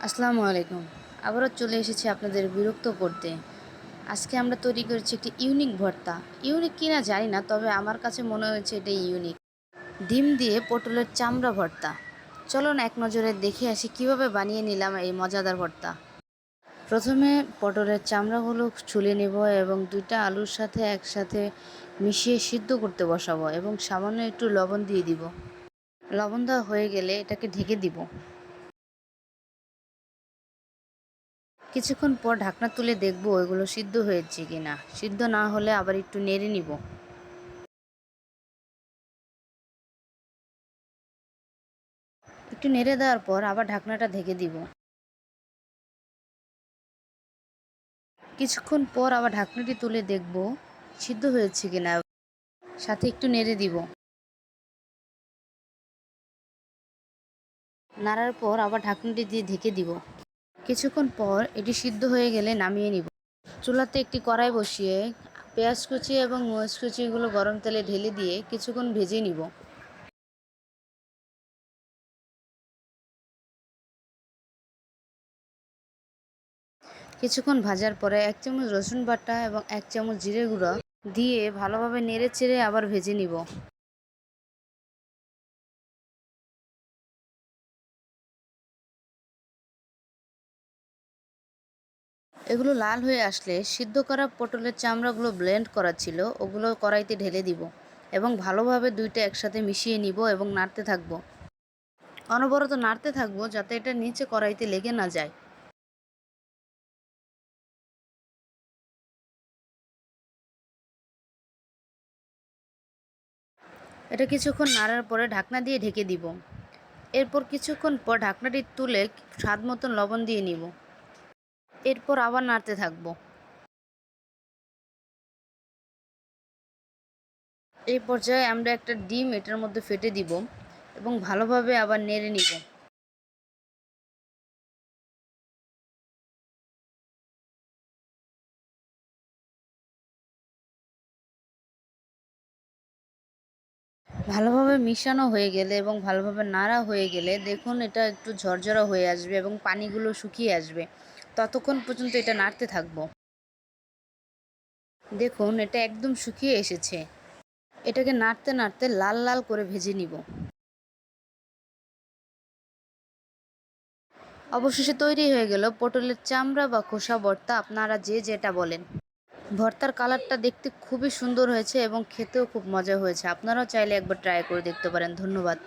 আসসালামু আলাইকুম। আবারও চলে এসেছি আপনাদের বিরক্ত করতে। আজকে আমরা তৈরি করেছি একটি ইউনিক ভর্তা। ইউনিক কিনা জানি না, তবে আমার কাছে মনে হয়েছে এটা ইউনিক। ডিম দিয়ে পটলের চামড়া ভর্তা। চলুন এক নজরে দেখে আসি কিভাবে বানিয়ে নিলাম এই মজাদার ভর্তা। প্রথমে পটলের চামড়াগুলো ছুলে নেব এবং দুইটা আলুর সাথে একসাথে মিশিয়ে সিদ্ধ করতে বসাবো এবং সামান্য একটু লবণ দিয়ে দিব। লবণ দেওয়া হয়ে গেলে এটাকে ঢেকে দিব। কিছুক্ষণ পর ঢাকনা তুলে দেখব এগুলো সিদ্ধ হয়েছে কিনা। সিদ্ধ না হলে আবার একটু নেড়ে নিব। একটু নেড়ে দেওয়ার পর আবার ঢাকনাটা ঢেকে দিব। কিছুক্ষণ পর আবার ঢাকনাটি তুলে দেখব সিদ্ধ হয়েছে কিনা, সাথে একটু নেড়ে দিব। নাড়ার পর আবার ঢাকনাটি দিয়ে ঢেকে দিব। কিছুক্ষণ পর এটি সিদ্ধ হয়ে গেলে নামিয়ে নিব। চুলাতে একটি কড়াই বসিয়ে পেঁয়াজ কুচি এবং মরিচ কুচিগুলো গরম তেলে ঢেলে দিয়ে কিছুক্ষণ ভেজে নিব। কিছুক্ষণ ভাজার পরে 1 চামচ রসুন বাটা এবং 1 চামচ জিরে গুঁড়া দিয়ে ভালোভাবে নেড়ে চেড়ে আবার ভেজে নিব। এগুলো লাল হয়ে আসলে সিদ্ধ করা পটলের চামড়াগুলো ব্লেন্ড করা ছিল ওগুলো কড়াইতে ঢেলে দিব এবং ভালোভাবে দুইটা একসাথে মিশিয়ে নিব এবং নাড়তে থাকবো। অনবরত নাড়তে থাকবো যাতে এটা নিচে কড়াইতে লেগে না যায়। এটা কিছুক্ষণ নাড়ার পরে ঢাকনা দিয়ে ঢেকে দিব। এরপর কিছুক্ষণ পর ঢাকনাটি তুলে স্বাদ মতন লবণ দিয়ে নিব। এরপর আবার নাড়তে থাকবো। এই পর্যায়ে আমরা একটা ডিম এটার মধ্যে ফেটে দিব এবং ভালোভাবে আবার নেড়ে নিব। ভালোভাবে মিশানো হয়ে গেলে এবং ভালোভাবে নাড়া হয়ে গেলে দেখুন এটা একটু ঝরঝরা হয়ে আসবে এবং পানিগুলো শুকিয়ে আসবে। ততক্ষণ পর্যন্ত এটা নাড়তে থাকবো। দেখুন এটা একদম শুকিয়ে এসেছে। এটাকে নাড়তে নাড়তে লাল লাল করে ভেজে নিব। অবশেষে তৈরি হয়ে গেল পটলের চামড়া বা খোসা ভর্তা, আপনারা যে যেটা বলেন। ভর্তার কালারটা দেখতে খুবই সুন্দর হয়েছে এবং খেতেও খুব মজা হয়েছে। আপনারাও চাইলে একবার ট্রাই করে দেখতে পারেন। ধন্যবাদ।